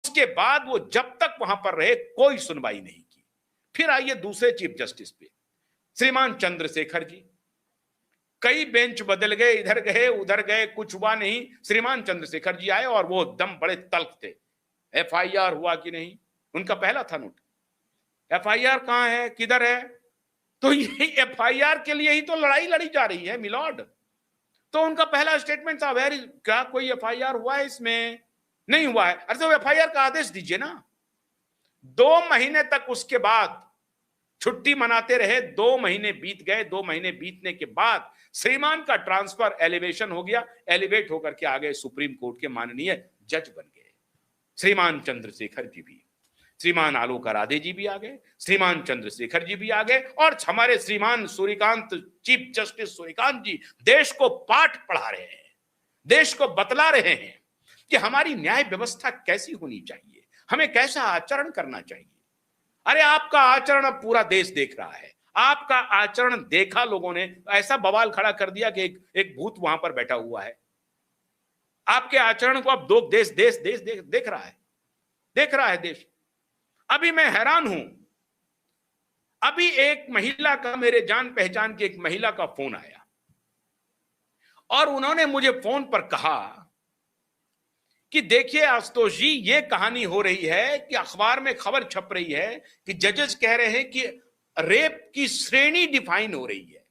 उसके बाद वो जब तक वहां पर रहे कोई सुनवाई नहीं की। फिर आइए दूसरे चीफ जस्टिस पे, श्रीमान चंद्रशेखर जी। कई बेंच बदल गए, इधर गए उधर गए, कुछ हुआ नहीं। श्रीमान चंद्रशेखर जी आए और वो दम बड़े तल्ख थे। एफआईआर हुआ कि नहीं, उनका पहला था नोट। एफआईआर कहां है, किधर है? तो ये एफआईआर के लिए ही तो लड़ाई लड़ी जा रही है मिलॉर्ड। तो उनका पहला स्टेटमेंट था, वेरी क्या कोई एफआईआर हुआ है इसमें? नहीं हुआ है। अरे तो एफआईआर का आदेश दीजिए ना। 2 महीने तक उसके बाद छुट्टी मनाते रहे, 2 महीने बीत गए। 2 महीने बीतने के बाद श्रीमान का ट्रांसफर एलिवेशन हो गया, एलिवेट होकर के आ गए सुप्रीम कोर्ट के माननीय जज बन गए। श्रीमान चंद्रशेखर जी भी, श्रीमान आलोक आराधे जी भी आ गए, श्रीमान चंद्रशेखर जी भी आ गए, और हमारे श्रीमान सूर्यकांत, चीफ जस्टिस सूर्यकांत जी देश को पाठ पढ़ा रहे हैं, देश को बतला रहे हैं कि हमारी न्याय व्यवस्था कैसी होनी चाहिए, हमें कैसा आचरण करना चाहिए। अरे आपका आचरण अब पूरा देश देख रहा है। आपका आचरण देखा लोगों ने, ऐसा बवाल खड़ा कर दिया कि एक भूत वहां पर बैठा हुआ है। आपके आचरण को अब दो देश देश देश देख रहा है, देख रहा है देश। अभी मैं हैरान हूं, अभी एक महिला का, मेरे जान पहचान की एक महिला का फोन आया और उन्होंने मुझे फोन पर कहा कि देखिए आशुतोष जी, ये कहानी हो रही है कि अखबार में खबर छप रही है कि जजेस कह रहे हैं कि रेप की श्रेणी डिफाइन हो रही है,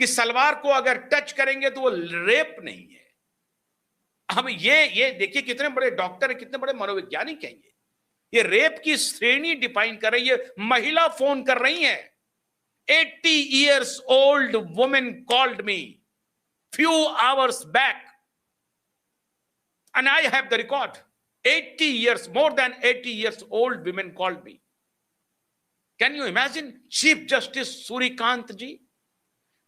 कि सलवार को अगर टच करेंगे तो वो रेप नहीं है। अब ये देखिए कितने बड़े डॉक्टर है, कितने बड़े मनोवैज्ञानिक हैं। ये रेप की श्रेणी डिफाइन कर रही है। महिला फोन कर रही है, 80 years old woman called me few hours back and I have the record. 80 years, more than 80 years old women called me. Can you imagine? Chief Justice Surikant ji,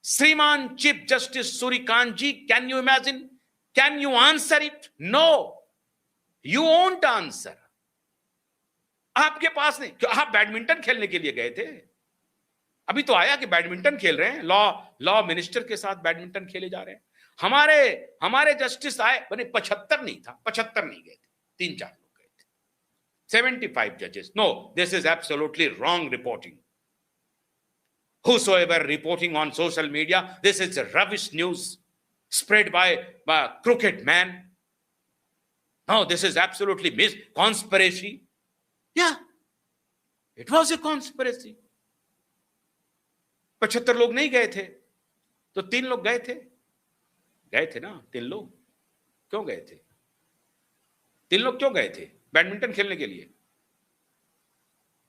Sriman Chief Justice Surikant ji, can you imagine? Can you answer it? No, you won't answer. आपके पास नहीं। क्यों? आप badminton खेलने के लिए गए थे? अभी तो आया कि बैडमिंटन खेल रहे हैं, लॉ मिनिस्टर के साथ बैडमिंटन खेले जा रहे हैं। हमारे जस्टिस आए, बने 75 नहीं था, 75 नहीं गए थे, 3-4 लोग गए थे। 75 जजेस। No, this is absolutely wrong reporting. Whosoever reporting on social media, this is rubbish news spread by crooked man. No, this is absolutely conspiracy. Yeah, it was a conspiracy. 75 लोग नहीं गए थे, तो 3 लोग गए थे ना। 3 लोग क्यों गए थे? 3 लोग क्यों गए थे? बैडमिंटन खेलने के लिए।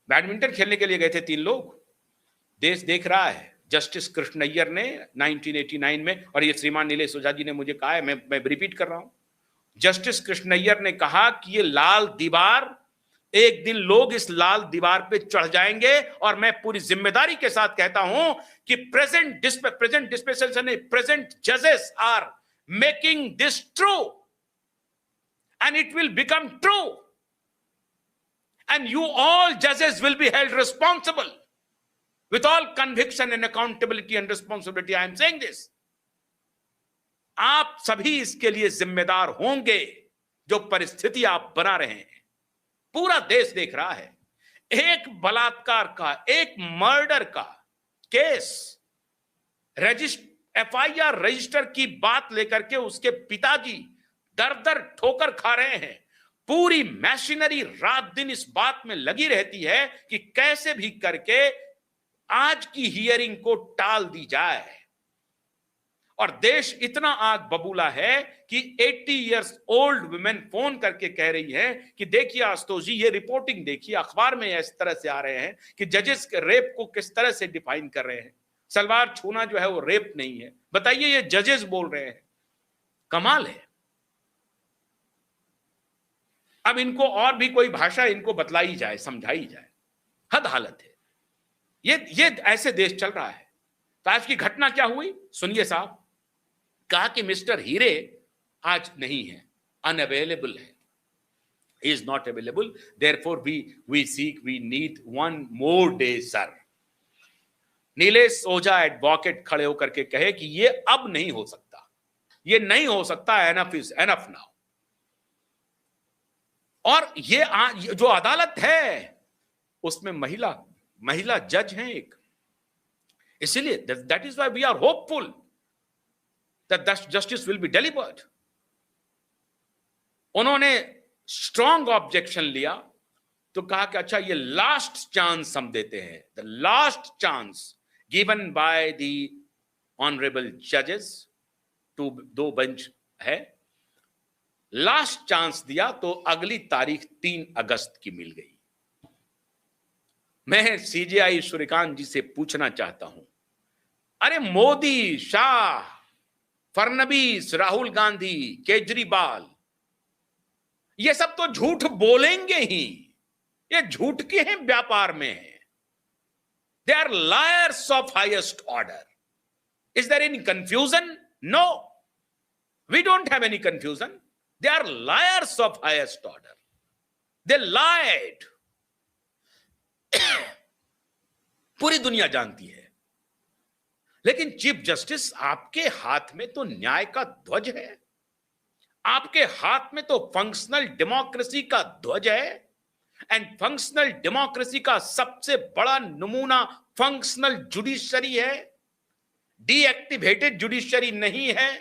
बैडमिंटन खेलने के लिए गए थे 3 लोग। देश देख रहा है। जस्टिस कृष्णय्यर ने 1989 में, और ये श्रीमान नीलेश ओझा जी ने मुझे कहा है, मैं रिपीट कर रहा हूं, जस्टिस कृष्णय्यर ने कहा कि ये लाल दीवार, एक दिन लोग इस लाल दीवार पे चढ़ जाएंगे, और मैं पूरी जिम्मेदारी के साथ कहता हूं कि प्रेजेंट डिस्पेंसेशन, प्रेजेंट जजेस are making this true, and it will become true, and you all जजेस will be held responsible with all conviction and accountability and responsibility. I am saying this. आप सभी इसके लिए जिम्मेदार होंगे, जो परिस्थिति आप बना रहे हैं। पूरा देश देख रहा है। एक बलात्कार का, एक मर्डर का केस एफआईआर रजिस्टर की बात लेकर के उसके पिताजी दर दर ठोकर खा रहे हैं। पूरी मशीनरी रात दिन इस बात में लगी रहती है कि कैसे भी करके आज की हियरिंग को टाल दी जाए, और देश इतना आग बबूला है कि 80 years old women फोन करके कह रही है कि देखिए आशुतोष जी, ये रिपोर्टिंग देखिए, अखबार में इस तरह से आ रहे हैं कि जजेस रेप को किस तरह से डिफाइन कर रहे हैं। सलवार छूना जो है वो रेप नहीं है। बताइए, ये जजेस बोल रहे हैं। कमाल है। अब इनको और भी कोई भाषा इनको बतलाई जाए, समझाई जाए। हद हालत है। ये ऐसे देश चल रहा है। तो आज की घटना क्या हुई सुनिए साहब। कहा कि मिस्टर हीरे आज नहीं है, अनअवेलेबल है, he is not available, therefore we need 1 more day sir. Nilesh Ojha advocate खड़े होकर के कहे कि ये अब नहीं हो सकता, ये नहीं हो सकता, एनफ इज एनफ नाउ। और ये जो अदालत है उसमें महिला जज हैं एक, इसलिए that is why we are hopeful that justice will be delivered. उन्होंने स्ट्रॉन्ग ऑब्जेक्शन लिया तो कहा कि अच्छा ये लास्ट चांस हम देते हैं, the last chance given by the honourable जजेस, दो बेंच है, लास्ट चांस दिया तो अगली तारीख 3 अगस्त की मिल गई। मैं सीजेआई सूर्यकांत जी से पूछना चाहता हूं, अरे मोदी, शाह, फडणवीस, राहुल गांधी, केजरीवाल, ये सब तो झूठ बोलेंगे ही, ये झूठ के हैं व्यापार में है। They are liars of highest order. Is there any confusion? No, we don't have any confusion. They are liars of highest order. They lied. पूरी दुनिया जानती है। लेकिन चीफ जस्टिस, आपके हाथ में तो न्याय का ध्वज है, आपके हाथ में तो फंक्शनल डेमोक्रेसी का ध्वज है, एंड फंक्शनल डेमोक्रेसी का सबसे बड़ा नमूना फंक्शनल जुडिशरी है, डीएक्टिवेटेड जुडिशरी नहीं है।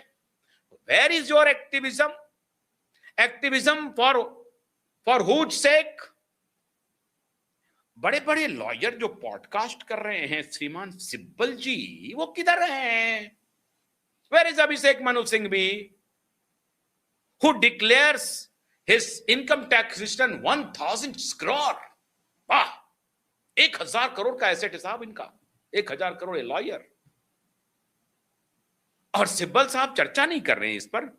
Where is your activism? Activism for whose sake? बड़े बड़े लॉयर जो पॉडकास्ट कर रहे हैं, श्रीमान सिब्बल जी, वो किधर हैं? Where is Abhishek Manu Singhvi, who declares his income tax return 1000 crore? वाह, 1000 करोड़ का एसेट है साहब इनका, 1000 करोड़ लॉयर। और सिब्बल साहब चर्चा नहीं कर रहे हैं इस पर।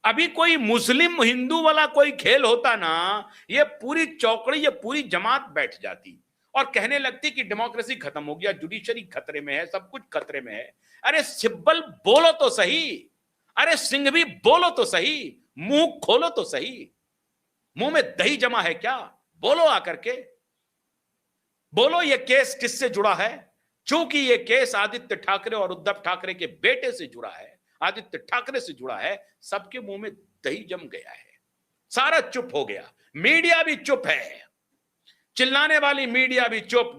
अभी कोई मुस्लिम हिंदू वाला कोई खेल होता ना, ये पूरी चौकड़ी, ये पूरी जमात बैठ जाती और कहने लगती कि डेमोक्रेसी खत्म हो गया, जुडिशरी खतरे में है, सब कुछ खतरे में है। अरे सिब्बल बोलो तो सही, अरे सिंघवी बोलो तो सही, मुंह खोलो तो सही। मुंह में दही जमा है क्या? बोलो आकर के, बोलो ये केस किससे जुड़ा है। चूंकि ये केस आदित्य ठाकरे और उद्धव ठाकरे के बेटे से जुड़ा है, आदित्य ठाकरे से जुड़ा है, सबके मुंह में दही जम गया है, सारा चुप हो गया। मीडिया भी चुप है, चिल्लाने वाली मीडिया भी चुप।